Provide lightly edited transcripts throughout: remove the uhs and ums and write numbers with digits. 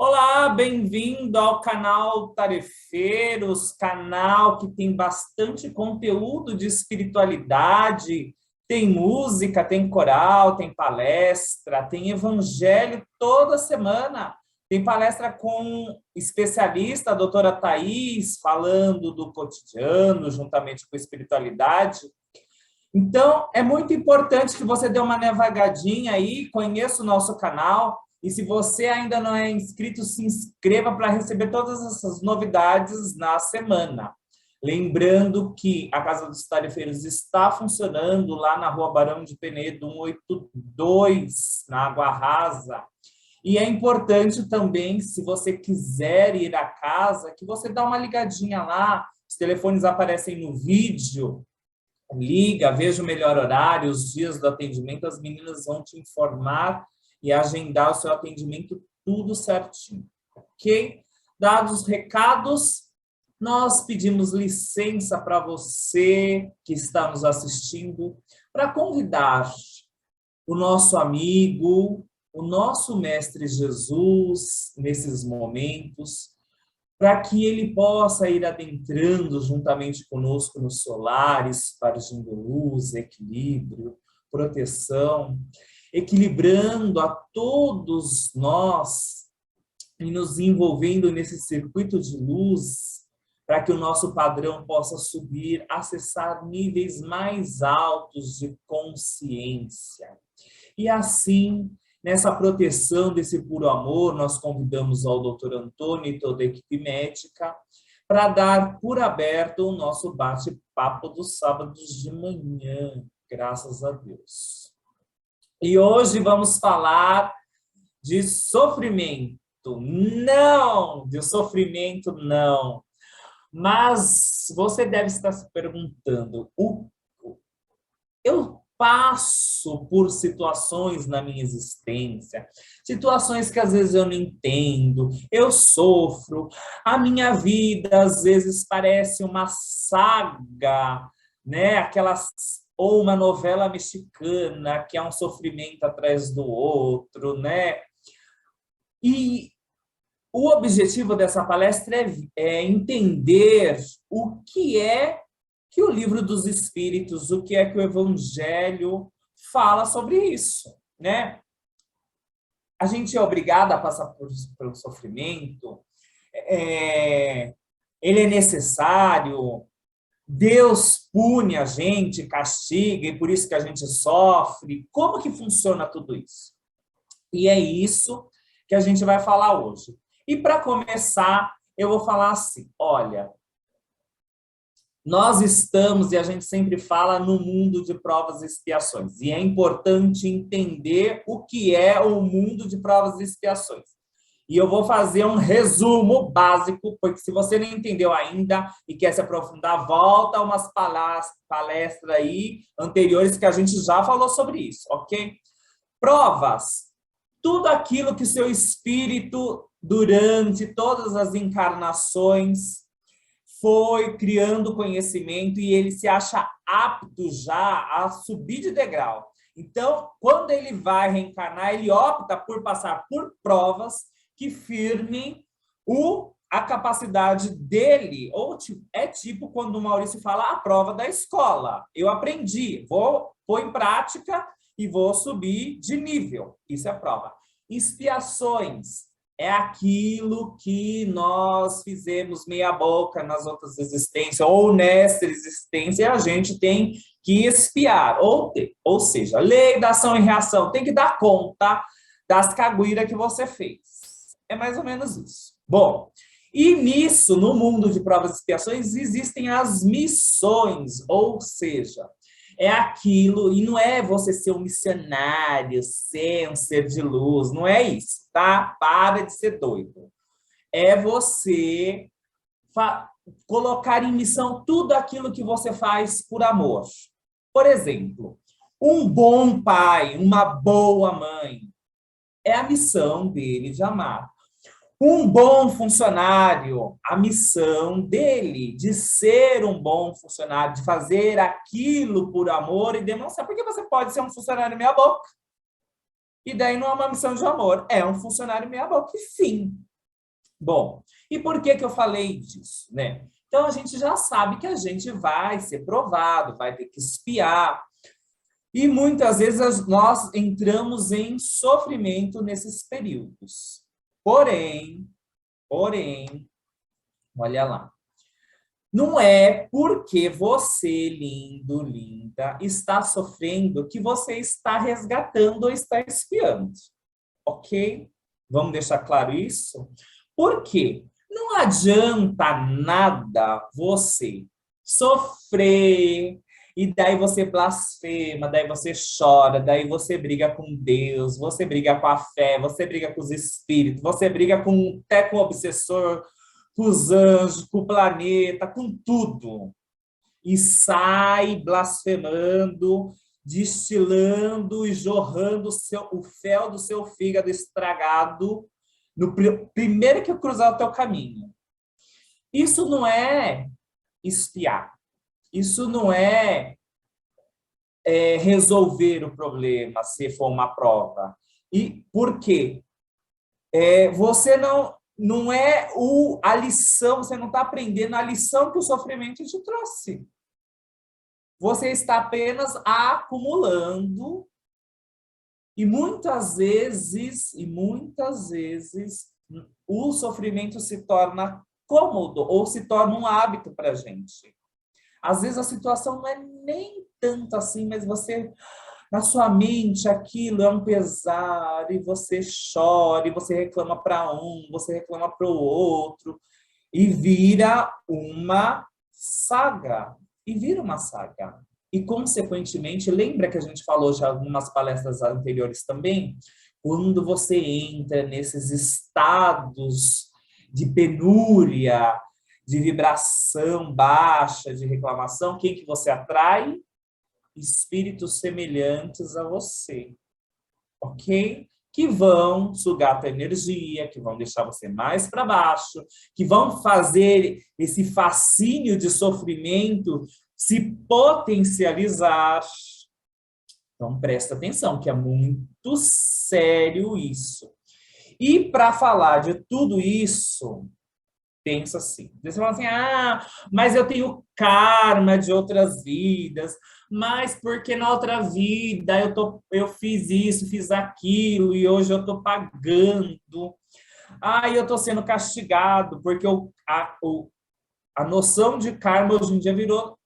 Olá, bem-vindo ao canal Tarefeiros, canal que tem bastante conteúdo de espiritualidade, tem música, tem coral, tem palestra, tem evangelho toda semana. Tem palestra com especialista, a doutora Thais, falando do cotidiano, juntamente com espiritualidade. Então, é muito importante que você dê uma navegadinha aí, conheça o nosso canal, e se você ainda não é inscrito, se inscreva para receber todas essas novidades na semana. Lembrando que a Casa dos Tarefeiros está funcionando lá na Rua Barão de Penedo, 182, na Água Rasa. E é importante também, se você quiser ir à casa, que você dá uma ligadinha lá, os telefones aparecem no vídeo, liga, veja o melhor horário, os dias do atendimento, as meninas vão te informar e agendar o seu atendimento tudo certinho, ok? Dados os recados, nós pedimos licença para você que está nos assistindo para convidar o nosso amigo, o nosso Mestre Jesus, nesses momentos, para que ele possa ir adentrando juntamente conosco no solar, espargindo luz, equilíbrio, proteção, equilibrando a todos nós e nos envolvendo nesse circuito de luz, para que o nosso padrão possa subir, acessar níveis mais altos de consciência. E assim, nessa proteção desse puro amor, nós convidamos ao Dr. Antônio e toda a equipe médica para dar por aberto o nosso bate-papo dos sábados de manhã, graças a Deus. E hoje vamos falar de sofrimento. Não, de sofrimento não. Mas você deve estar se perguntando, eu passo por situações na minha existência, situações que às vezes eu não entendo, eu sofro, a minha vida às vezes parece uma saga, né? Ou uma novela mexicana, que é um sofrimento atrás do outro, né? E o objetivo dessa palestra é entender o que o livro dos Espíritos, o que é que o Evangelho fala sobre isso, né? A gente é obrigado a passar pelo sofrimento, ele é necessário, Deus pune a gente, castiga, e por isso que a gente sofre. Como que funciona tudo isso? E é isso que a gente vai falar hoje. E para começar, eu vou falar assim, olha, nós estamos, e a gente sempre fala, no mundo de provas e expiações. E é importante entender o que é o mundo de provas e expiações. E eu vou fazer um resumo básico, porque se você não entendeu ainda e quer se aprofundar, volta a umas palestras aí anteriores que a gente já falou sobre isso, ok? Provas. Tudo aquilo que seu espírito, durante todas as encarnações, foi criando conhecimento e ele se acha apto já a subir de degrau. Então, quando ele vai reencarnar, ele opta por passar por provas que firmem a capacidade dele. Ou é tipo quando o Maurício fala a prova da escola. Eu aprendi, vou pôr em prática e vou subir de nível. Isso é prova. Expiações. É aquilo que nós fizemos meia boca nas outras existências, ou nessa existência, a gente tem que expiar. Ou seja, lei da ação e reação, tem que dar conta das cagueiras que você fez. É mais ou menos isso. Bom, e nisso, no mundo de provas e expiações, existem as missões, ou seja, é aquilo, e não é você ser um missionário, ser um ser de luz, não é isso, tá? Para de ser doido. É você colocar em missão tudo aquilo que você faz por amor. Por exemplo, um bom pai, uma boa mãe, é a missão dele de amar. Um bom funcionário, a missão dele de ser um bom funcionário, de fazer aquilo por amor e demonstrar, porque você pode ser um funcionário meia boca, e daí não é uma missão de amor, é um funcionário meia boca, e fim. Bom, e por que que eu falei disso, né? Então, a gente já sabe que a gente vai ser provado, vai ter que espiar, e muitas vezes nós entramos em sofrimento nesses períodos. Porém, olha lá. Não é porque você, lindo, linda, está sofrendo que você está resgatando ou está espiando, ok? Vamos deixar claro isso? Por quê? Não adianta nada você sofrer, e daí você blasfema, daí você chora, daí você briga com Deus, você briga com a fé, você briga com os espíritos, você briga até com o obsessor, com os anjos, com o planeta, com tudo. E sai blasfemando, destilando e jorrando o fel do seu fígado estragado no primeiro que cruzar o teu caminho. Isso não é espiar. Isso não é resolver o problema, se for uma prova. E por quê? Você não é a lição, você não está aprendendo a lição que o sofrimento te trouxe. Você está apenas acumulando e muitas vezes, o sofrimento se torna cômodo ou se torna um hábito para a gente. Às vezes a situação não é nem tanto assim, mas você, na sua mente, aquilo é um pesar, e você chora, e você reclama para um, você reclama para o outro, e vira uma saga. E vira uma saga. E, consequentemente, lembra que a gente falou já em algumas palestras anteriores também? Quando você entra nesses estados de penúria, de vibração baixa, de reclamação, quem que você atrai? Espíritos semelhantes a você, ok? Que vão sugar a tua energia, que vão deixar você mais para baixo, que vão fazer esse fascínio de sofrimento se potencializar. Então, presta atenção, que é muito sério isso. E para falar de tudo isso, pensa assim. Você fala assim, mas eu tenho karma de outras vidas, mas porque na outra vida eu fiz isso, fiz aquilo, e hoje eu estou pagando. Eu estou sendo castigado, porque a noção de karma hoje em dia virou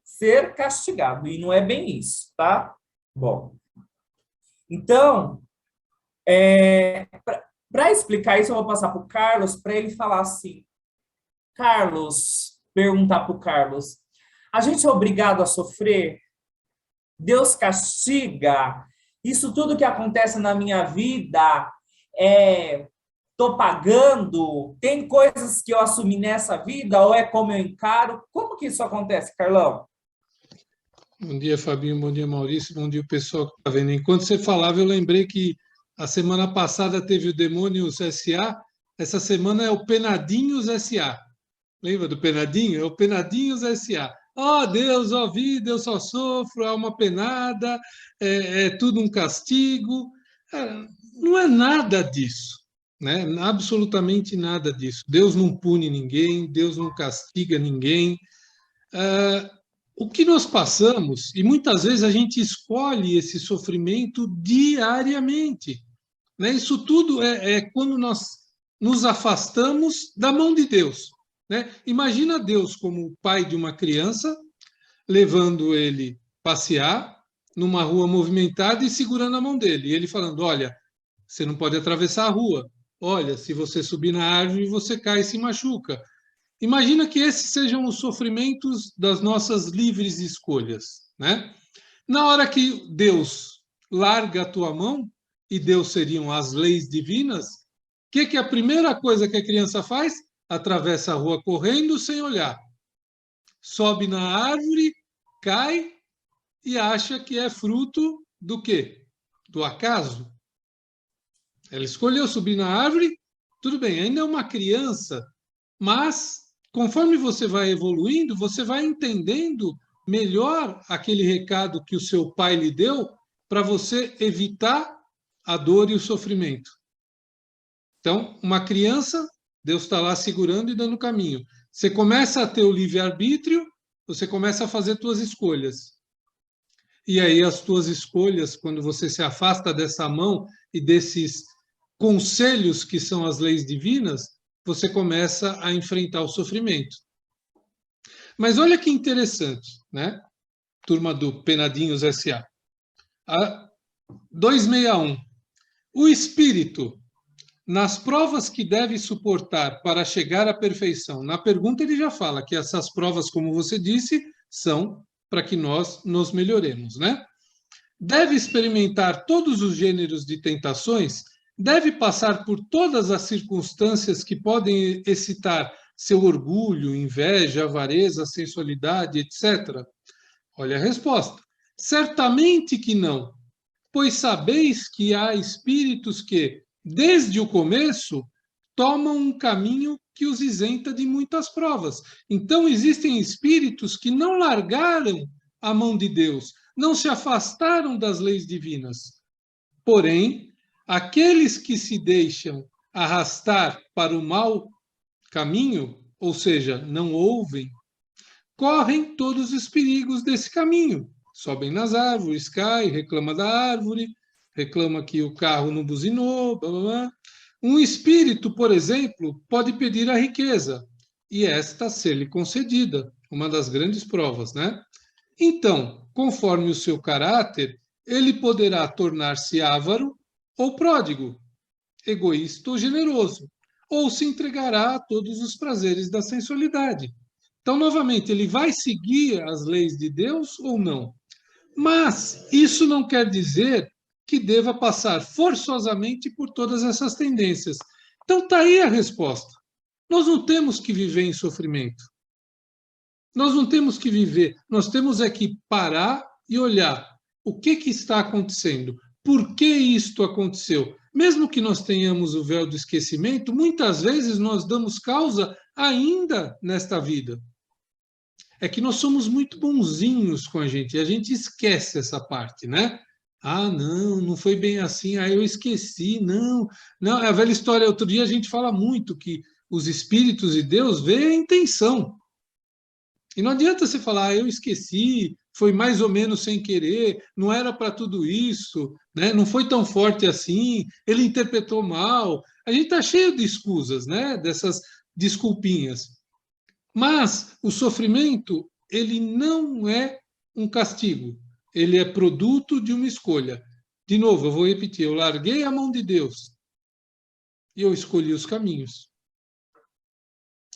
ser castigado, e não é bem isso, tá? Bom, então, para explicar isso, eu vou passar para o Carlos, para ele falar assim, perguntar para o Carlos, a gente é obrigado a sofrer? Deus castiga? Isso tudo que acontece na minha vida, estou pagando? Tem coisas que eu assumi nessa vida ou é como eu encaro? Como que isso acontece, Carlão? Bom dia, Fabinho. Bom dia, Maurício. Bom dia, o pessoal que está vendo. Enquanto você falava, eu lembrei que a semana passada teve o Demônios S.A., essa semana é o Penadinhos S.A. Lembra do Penadinho? É o Penadinhos S.A. Ó Deus, ó vida, eu só sofro, há uma penada, é tudo um castigo. Não é nada disso, né? Absolutamente nada disso. Deus não pune ninguém, Deus não castiga ninguém. O que nós passamos, e muitas vezes a gente escolhe esse sofrimento diariamente, né? Isso tudo é quando nós nos afastamos da mão de Deus, né? Imagina Deus como o pai de uma criança, levando ele passear numa rua movimentada e segurando a mão dele. E ele falando, olha, você não pode atravessar a rua. Olha, se você subir na árvore, você cai e se machuca. Imagina que esses sejam os sofrimentos das nossas livres escolhas, né? Na hora que Deus larga a tua mão, e Deus seriam as leis divinas, o que é a primeira coisa que a criança faz? Atravessa a rua correndo sem olhar. Sobe na árvore, cai e acha que é fruto do quê? Do acaso. Ela escolheu subir na árvore, tudo bem, ainda é uma criança, mas conforme você vai evoluindo, você vai entendendo melhor aquele recado que o seu pai lhe deu para você evitar a dor e o sofrimento. Então, uma criança Deus está lá segurando e dando caminho. Você começa a ter o livre-arbítrio, você começa a fazer suas escolhas. E aí as tuas escolhas, quando você se afasta dessa mão e desses conselhos que são as leis divinas, você começa a enfrentar o sofrimento. Mas olha que interessante, né? Turma do Penadinhos S.A. 261. O espírito, nas provas que deve suportar para chegar à perfeição. Na pergunta ele já fala que essas provas, como você disse, são para que nós nos melhoremos, né? Deve experimentar todos os gêneros de tentações, deve passar por todas as circunstâncias que podem excitar seu orgulho, inveja, avareza, sensualidade, etc. Olha a resposta. Certamente que não, pois sabeis que há espíritos que, desde o começo, tomam um caminho que os isenta de muitas provas. Então, existem espíritos que não largaram a mão de Deus, não se afastaram das leis divinas. Porém, aqueles que se deixam arrastar para o mau caminho, ou seja, não ouvem, correm todos os perigos desse caminho. Sobem nas árvores, caem, reclama da árvore, reclama que o carro não buzinou, blá, blá, blá. Um espírito, por exemplo, pode pedir a riqueza e esta ser-lhe concedida, uma das grandes provas, né? Então, conforme o seu caráter, ele poderá tornar-se avaro ou pródigo, egoísta ou generoso, ou se entregará a todos os prazeres da sensualidade. Então, novamente, ele vai seguir as leis de Deus ou não? Mas isso não quer dizer que deva passar forçosamente por todas essas tendências. Então, está aí a resposta. Nós não temos que viver em sofrimento. Nós não temos que viver, nós temos é que parar e olhar o que está acontecendo, por que isto aconteceu. Mesmo que nós tenhamos o véu do esquecimento, muitas vezes nós damos causa ainda nesta vida. É que nós somos muito bonzinhos com a gente esquece essa parte, né? Ah, não, não foi bem assim, eu esqueci, não. Não, é a velha história, outro dia a gente fala muito que os espíritos e Deus veem a intenção. E não adianta você falar, eu esqueci, foi mais ou menos sem querer, não era para tudo isso, né? Não foi tão forte assim, ele interpretou mal. A gente está cheio de escusas, né? Dessas desculpinhas. Mas o sofrimento, ele não é um castigo, ele é produto de uma escolha. De novo, eu vou repetir, eu larguei a mão de Deus e eu escolhi os caminhos.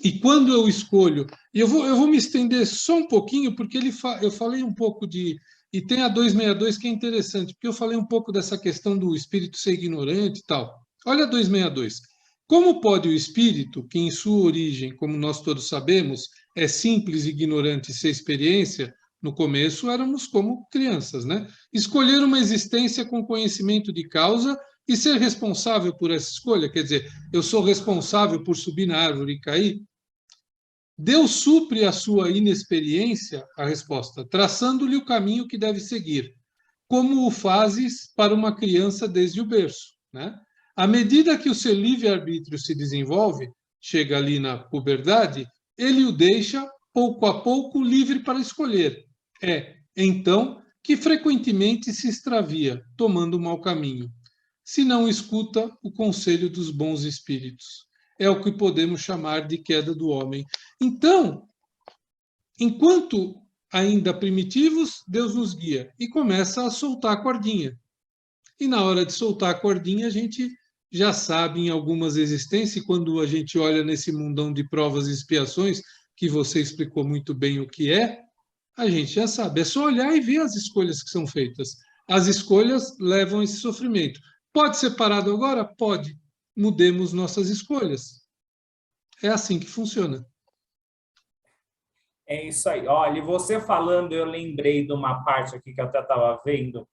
E quando eu escolho, e eu vou me estender só um pouquinho, porque eu falei um pouco de... E tem a 262 que é interessante, porque eu falei um pouco dessa questão do espírito ser ignorante e tal. Olha a 262. Como pode o espírito, que em sua origem, como nós todos sabemos, é simples e ignorante sem experiência, no começo éramos como crianças, né? Escolher uma existência com conhecimento de causa e ser responsável por essa escolha, quer dizer, eu sou responsável por subir na árvore e cair? Deus supre a sua inexperiência, a resposta, traçando-lhe o caminho que deve seguir, como o fazes para uma criança desde o berço, né? À medida que o seu livre-arbítrio se desenvolve, chega ali na puberdade, ele o deixa, pouco a pouco, livre para escolher. É, então, que frequentemente se extravia, tomando o mau caminho, se não escuta o conselho dos bons espíritos. É o que podemos chamar de queda do homem. Então, enquanto ainda primitivos, Deus nos guia e começa a soltar a cordinha. E na hora de soltar a cordinha, a gente já sabe em algumas existências, quando a gente olha nesse mundão de provas e expiações, que você explicou muito bem o que é, a gente já sabe. É só olhar e ver as escolhas que são feitas. As escolhas levam a esse sofrimento. Pode ser parado agora? Pode. Mudemos nossas escolhas. É assim que funciona. É isso aí. Olha, você falando, eu lembrei de uma parte aqui que eu até estava vendo,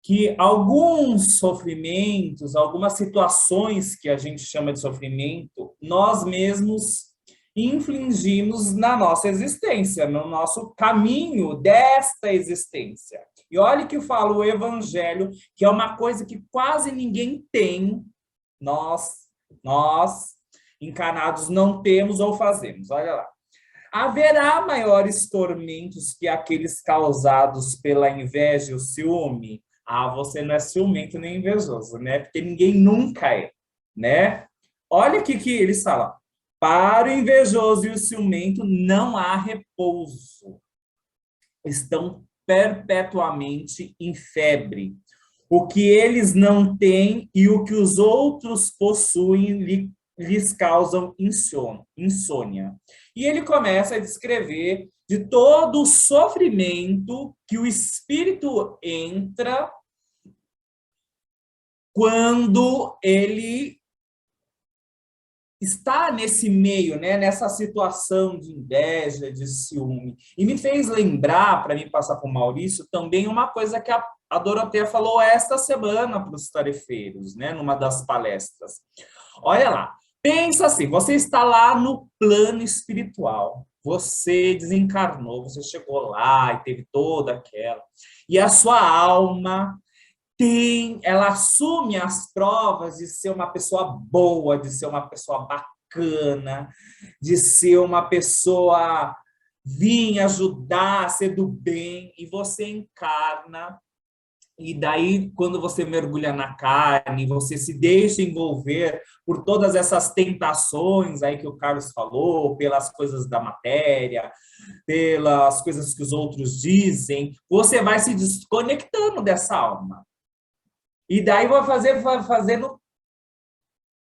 que alguns sofrimentos, algumas situações que a gente chama de sofrimento, nós mesmos infligimos na nossa existência, no nosso caminho desta existência. E olha que eu falo o evangelho, que é uma coisa que quase ninguém tem, nós. encarnados não temos ou fazemos. Olha lá. Haverá maiores tormentos que aqueles causados pela inveja e o ciúme? Ah, você não é ciumento nem invejoso, né? Porque ninguém nunca é, né? Olha o que eles falam. Para o invejoso e o ciumento não há repouso. Estão perpetuamente em febre. O que eles não têm e o que os outros possuem lhes causam insônia. E ele começa a descrever de todo o sofrimento que o espírito entra quando ele está nesse meio, né, nessa situação de inveja, de ciúme. E me fez lembrar, para mim passar para o Maurício, também uma coisa que a Doroteia falou esta semana para os tarefeiros, né, numa das palestras. Olha lá, pensa assim, você está lá no plano espiritual, você desencarnou, você chegou lá e teve toda aquela, e a sua alma ela assume as provas de ser uma pessoa boa, de ser uma pessoa bacana, de ser uma pessoa vir ajudar, ser do bem, e você encarna. E daí, quando você mergulha na carne, você se deixa envolver por todas essas tentações aí que o Carlos falou, pelas coisas da matéria, pelas coisas que os outros dizem, você vai se desconectando dessa alma. E daí vai fazendo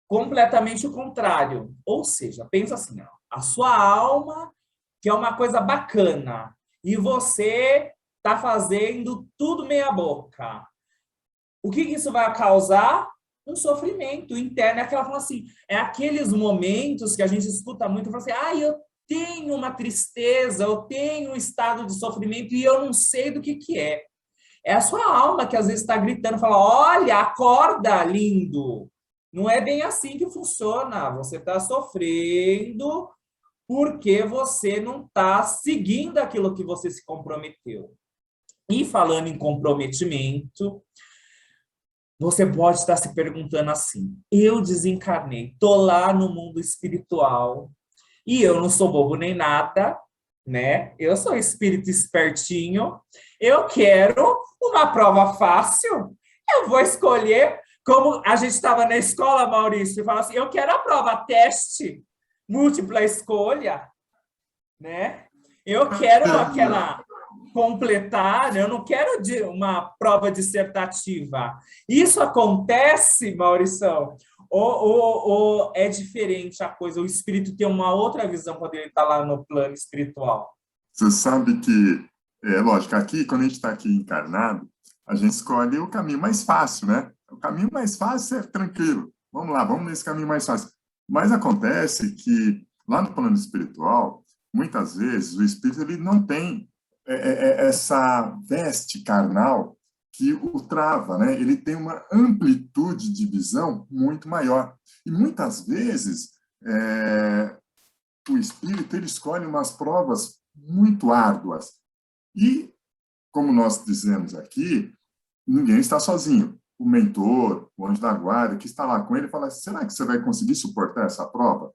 completamente o contrário. Ou seja, pensa assim, ó, a sua alma, que é uma coisa bacana, e você está fazendo tudo meia boca. O que isso vai causar? Um sofrimento interno. É aquela fala assim, é aqueles momentos que a gente escuta muito, fala assim, eu tenho uma tristeza, eu tenho um estado de sofrimento e eu não sei do que é. É a sua alma que às vezes está gritando, fala, olha, acorda, lindo. Não é bem assim que funciona. Você está sofrendo porque você não está seguindo aquilo que você se comprometeu. E falando em comprometimento, você pode estar se perguntando assim, eu desencarnei, estou lá no mundo espiritual e eu não sou bobo nem nada, né? Eu sou espírito espertinho, eu quero uma prova fácil, eu vou escolher, como a gente estava na escola, Maurício, e fala assim, eu quero a prova teste, múltipla escolha, né? Eu quero aquela completar, eu não quero uma prova dissertativa. Isso acontece, Maurício, ou é diferente a coisa? O espírito tem uma outra visão quando ele está lá no plano espiritual? Você sabe que, lógico, aqui, quando a gente está aqui encarnado, a gente escolhe o caminho mais fácil, né? O caminho mais fácil é tranquilo. Vamos lá, vamos nesse caminho mais fácil. Mas acontece que, lá no plano espiritual, muitas vezes o espírito ele não tem essa veste carnal que o trava, né? Ele tem uma amplitude de visão muito maior. E muitas vezes o espírito ele escolhe umas provas muito árduas. E, como nós dizemos aqui, ninguém está sozinho. O mentor, o anjo da guarda, que está lá com ele, fala, será que você vai conseguir suportar essa prova?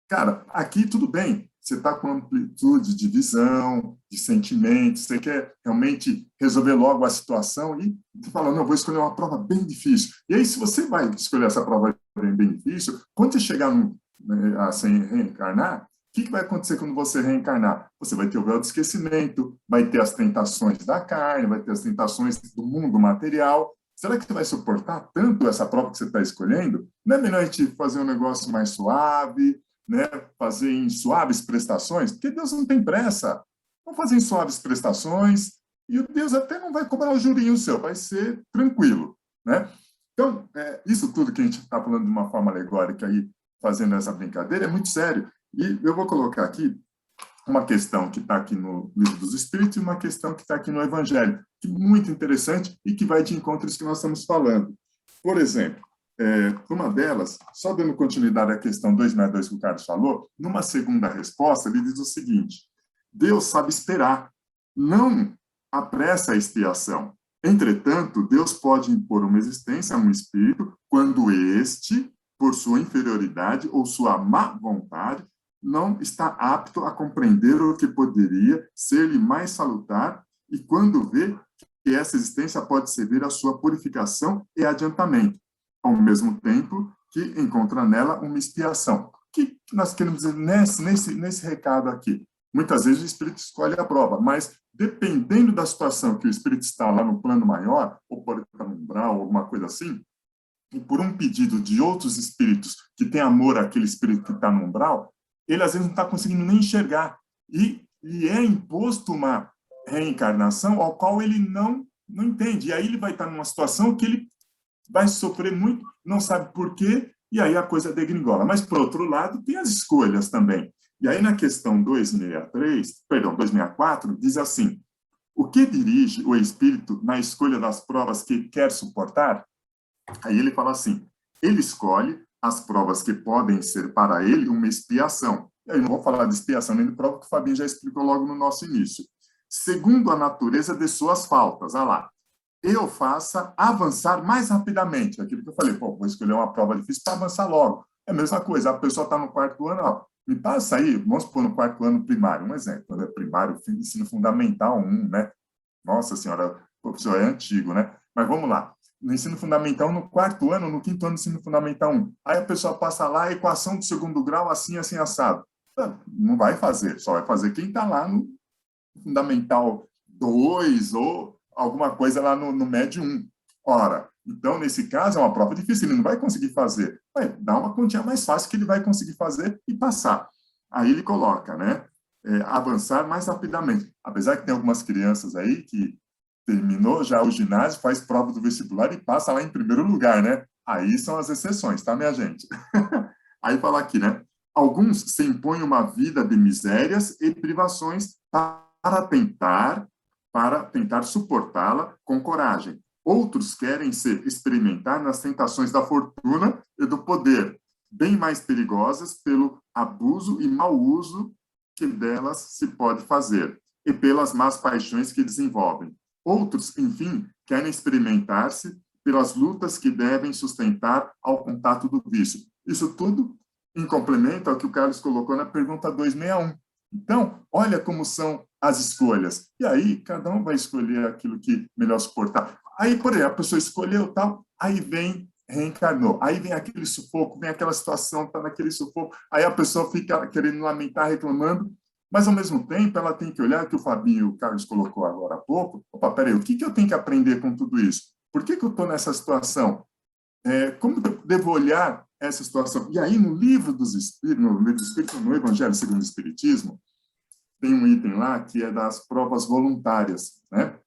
Cara, aqui tudo bem, você está com amplitude de visão, de sentimentos, você quer realmente resolver logo a situação e você fala, não, eu vou escolher uma prova bem difícil. E aí, se você vai escolher essa prova bem difícil, quando você chegar a se reencarnar, o que vai acontecer quando você reencarnar? Você vai ter o véu do esquecimento, vai ter as tentações da carne, vai ter as tentações do mundo material. Será que você vai suportar tanto essa prova que você está escolhendo? Não é melhor a gente fazer um negócio mais suave, né? Fazer em suaves prestações? Porque Deus não tem pressa. Vamos fazer em suaves prestações e o Deus até não vai cobrar o jurinho seu, vai ser tranquilo, né? Então, isso tudo que a gente está falando de uma forma alegórica aí, fazendo essa brincadeira, é muito sério. E eu vou colocar aqui uma questão que está aqui no Livro dos Espíritos e uma questão que está aqui no Evangelho, que é muito interessante e que vai de encontro a isso que nós estamos falando. Por exemplo, uma delas, só dando continuidade à questão 262 que o Carlos falou, numa segunda resposta, ele diz o seguinte, Deus sabe esperar, não apressa a expiação. Entretanto, Deus pode impor uma existência a um espírito quando este por sua inferioridade ou sua má vontade, não está apto a compreender o que poderia ser-lhe mais salutar, e quando vê que essa existência pode servir à sua purificação e adiantamento, ao mesmo tempo que encontra nela uma expiação. O que nós queremos dizer nesse recado aqui? Muitas vezes o espírito escolhe a prova, mas dependendo da situação que o espírito está lá no plano maior, ou pode estar no umbral, ou alguma coisa assim, e por um pedido de outros espíritos que têm amor àquele espírito que está no umbral, ele às vezes não está conseguindo nem enxergar. E é imposto uma reencarnação ao qual ele não entende. E aí ele vai estar numa situação que ele vai sofrer muito, não sabe por quê, e aí a coisa degringola. Mas, por outro lado, tem as escolhas também. E aí, na questão 264, diz assim: o que dirige o espírito na escolha das provas que quer suportar? Aí ele fala assim: ele escolhe as provas que podem ser para ele uma expiação. Eu não vou falar de expiação nem de prova, que o Fabinho já explicou logo no nosso início. Segundo a natureza de suas faltas. Olha lá. Eu faça avançar mais rapidamente. Aquilo que eu falei, vou escolher uma prova difícil para avançar logo. É a mesma coisa, a pessoa está no quarto ano, ó, me passa aí, vamos supor no quarto ano primário, um exemplo, né? Primário, ensino fundamental 1, né? Nossa senhora, o professor é antigo, né? Mas vamos lá. No ensino fundamental, no quarto ano, no quinto ano do ensino fundamental 1. Aí a pessoa passa lá, a equação do segundo grau, assim, assim, assado. Não vai fazer, só vai fazer quem está lá no fundamental 2 ou alguma coisa lá no médio 1. Ora, então, nesse caso, é uma prova difícil, ele não vai conseguir fazer. Vai dar uma continha mais fácil que ele vai conseguir fazer e passar. Aí ele coloca, né? Avançar mais rapidamente. Apesar que tem algumas crianças aí que terminou já o ginásio, faz prova do vestibular e passa lá em primeiro lugar, né? Aí são as exceções, tá, minha gente? Aí fala aqui, né? Alguns se impõem uma vida de misérias e privações para tentar suportá-la com coragem. Outros querem se experimentar nas tentações da fortuna e do poder, bem mais perigosas pelo abuso e mau uso que delas se pode fazer, e pelas más paixões que desenvolvem. Outros, enfim, querem experimentar-se pelas lutas que devem sustentar ao contato do vício. Isso tudo em complemento ao que o Carlos colocou na pergunta 261. Então, olha como são as escolhas. E aí, cada um vai escolher aquilo que melhor suportar. Aí, por exemplo, a pessoa escolheu tal, aí vem, reencarnou. Aí vem aquele sufoco, vem aquela situação, está naquele sufoco. Aí a pessoa fica querendo lamentar, reclamando, mas, ao mesmo tempo, ela tem que olhar, que o Fabinho e o Carlos colocou agora há pouco, opa, peraí, o que eu tenho que aprender com tudo isso? Por que eu estou nessa situação? Como eu devo olhar essa situação? E aí, no livro dos Espíritos, no Evangelho segundo o Espiritismo, tem um item lá que é das provas voluntárias, né?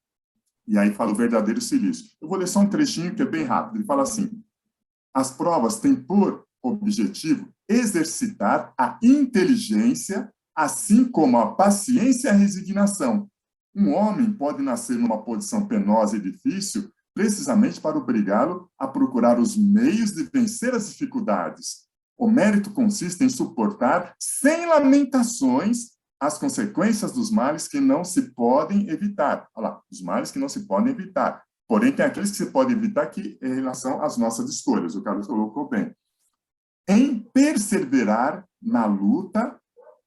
E aí fala o verdadeiro silício. Eu vou ler só um trechinho que é bem rápido. Ele fala assim: as provas têm por objetivo exercitar a inteligência, assim como a paciência e a resignação. Um homem pode nascer numa posição penosa e difícil precisamente para obrigá-lo a procurar os meios de vencer as dificuldades. O mérito consiste em suportar, sem lamentações, as consequências dos males que não se podem evitar. Olha lá, os males que não se podem evitar. Porém, tem aqueles que se podem evitar que, em relação às nossas escolhas. O Carlos colocou bem. Em perseverar na luta,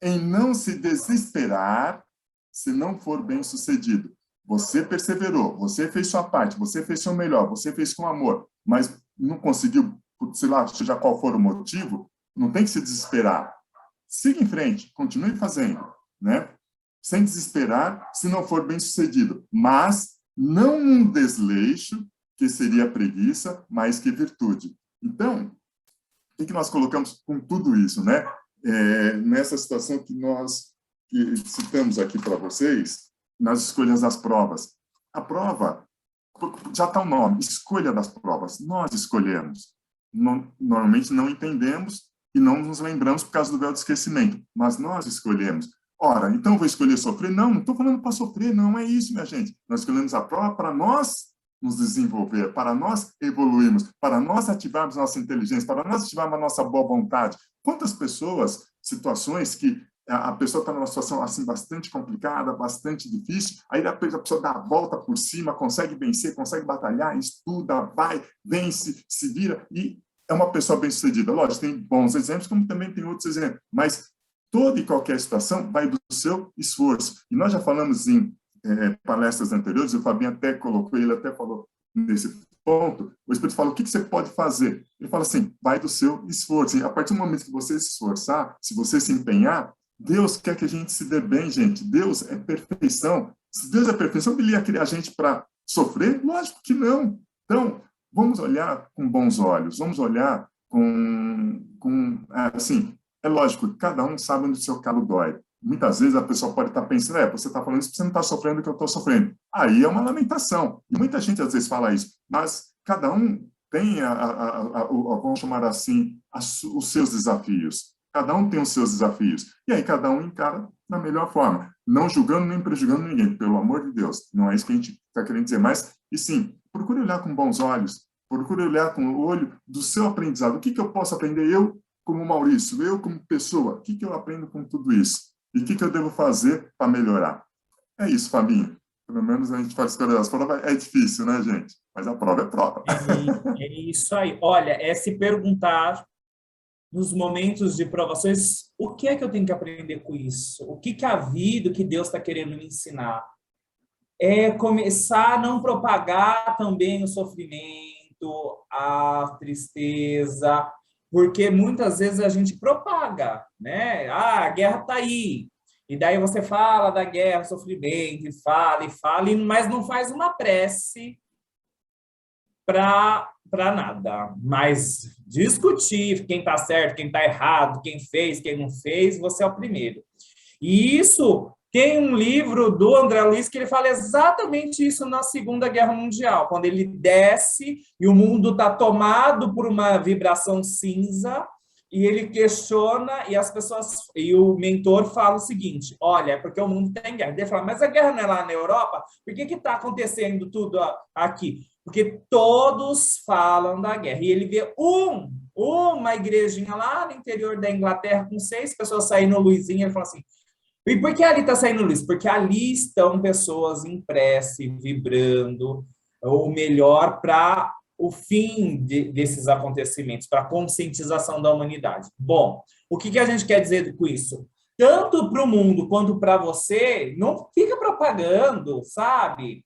em não se desesperar se não for bem sucedido. Você perseverou, você fez sua parte, você fez seu melhor, você fez com amor, mas não conseguiu, sei lá, seja qual for o motivo, não tem que se desesperar. Siga em frente, continue fazendo, né? Sem desesperar se não for bem sucedido, mas não um desleixo, que seria preguiça, mais que virtude. Então, o que nós colocamos com tudo isso, né? Nessa situação que nós citamos aqui para vocês, nas escolhas das provas. A prova, já está o nome, escolha das provas. Nós escolhemos. Normalmente não entendemos e não nos lembramos por causa do véu do esquecimento, mas nós escolhemos. Ora, então vou escolher sofrer? Não estou falando para sofrer, não é isso, minha gente. Nós escolhemos a prova para nós nos desenvolver, para nós evoluirmos, para nós ativarmos nossa inteligência, para nós ativarmos a nossa boa vontade. Quantas pessoas, situações que a pessoa está numa situação assim bastante complicada, bastante difícil, aí a pessoa dá a volta por cima, consegue vencer, consegue batalhar, estuda, vai, vence, se vira, e é uma pessoa bem-sucedida. Lógico, tem bons exemplos, como também tem outros exemplos, mas toda e qualquer situação vai do seu esforço. E nós já falamos em palestras anteriores, o Fabinho até colocou, ele até falou nesse ponto, o Espírito fala, o que você pode fazer? Ele fala assim, vai do seu esforço. E a partir do momento que você se esforçar, se você se empenhar, Deus quer que a gente se dê bem, gente. Deus é perfeição. Se Deus é perfeição, ele ia criar a gente para sofrer? Lógico que não. Então, vamos olhar com bons olhos, vamos olhar assim, é lógico, cada um sabe onde o seu calo dói. Muitas vezes a pessoa pode estar pensando, você está falando isso porque você não está sofrendo o que eu estou sofrendo. Aí é uma lamentação. E muita gente às vezes fala isso, mas cada um tem, vamos chamar assim, os seus desafios. Cada um tem os seus desafios. E aí cada um encara da melhor forma, não julgando nem prejudicando ninguém, pelo amor de Deus. Não é isso que a gente está querendo dizer, mas, e sim, procure olhar com bons olhos, procure olhar com o olho do seu aprendizado. O que eu posso aprender, eu como Maurício, eu como pessoa, o que eu aprendo com tudo isso? E o que eu devo fazer para melhorar? É isso, Fabinho. Pelo menos a gente faz escolher as provas. É difícil, né, gente? Mas a prova é prova. É isso aí. Olha, é se perguntar nos momentos de provações, o que é que eu tenho que aprender com isso? O que a vida, o que Deus está querendo me ensinar? É começar a não propagar também o sofrimento, a tristeza, porque muitas vezes a gente propaga, né? A guerra está aí. E daí você fala da guerra, sofrimento, e fala, mas não faz uma prece para nada. Mas discutir quem está certo, quem está errado, quem fez, quem não fez, você é o primeiro. E isso tem um livro do André Luiz que ele fala exatamente isso na Segunda Guerra Mundial, quando ele desce e o mundo está tomado por uma vibração cinza, e ele questiona, e as pessoas, e o mentor fala o seguinte: olha, é porque o mundo está em guerra. Ele fala, mas a guerra não é lá na Europa? Por que está acontecendo tudo aqui? Porque todos falam da guerra. E ele vê uma igrejinha lá no interior da Inglaterra com 6 pessoas saindo luzinha. Ele fala assim, e por que ali está saindo luz? Porque ali estão pessoas em prece, vibrando, ou melhor, para o fim desses acontecimentos, para a conscientização da humanidade. Bom, o que a gente quer dizer com isso? Tanto para o mundo quanto para você, não fica propagando, sabe?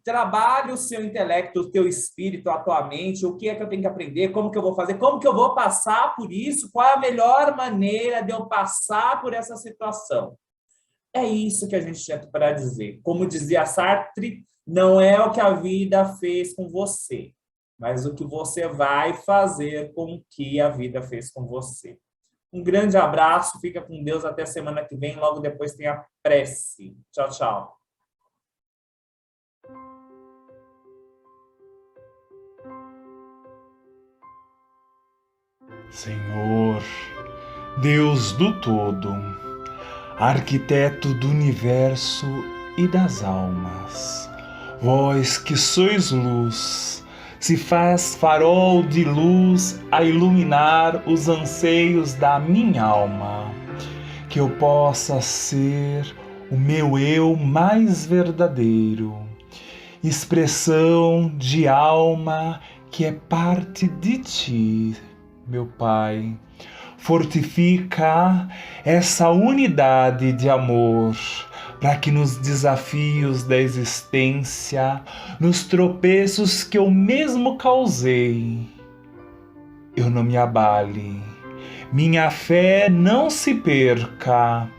Trabalhe o seu intelecto, o teu espírito, a tua mente, o que é que eu tenho que aprender, como que eu vou fazer, como que eu vou passar por isso, qual é a melhor maneira de eu passar por essa situação. É isso que a gente tinha para dizer. Como dizia Sartre, não é o que a vida fez com você, mas o que você vai fazer com o que a vida fez com você. Um grande abraço, fica com Deus até semana que vem, logo depois tem a prece. Tchau, tchau. Senhor, Deus do todo, arquiteto do universo e das almas, vós que sois luz, se faz farol de luz a iluminar os anseios da minha alma, que eu possa ser o meu eu mais verdadeiro, expressão de alma que é parte de ti, meu Pai. Fortifica essa unidade de amor, para que nos desafios da existência, nos tropeços que eu mesmo causei, eu não me abale, minha fé não se perca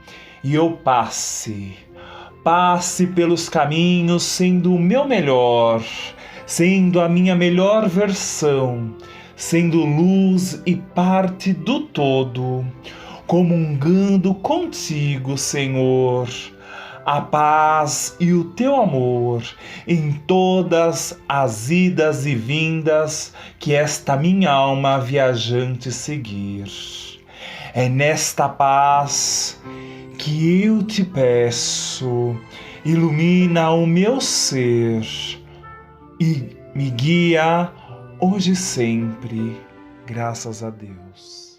e eu passe pelos caminhos sendo o meu melhor, sendo a minha melhor versão, sendo luz e parte do todo, comungando contigo, Senhor, a paz e o teu amor em todas as idas e vindas que esta minha alma viajante seguir. É nesta paz que eu te peço, ilumina o meu ser e me guia hoje e sempre, graças a Deus.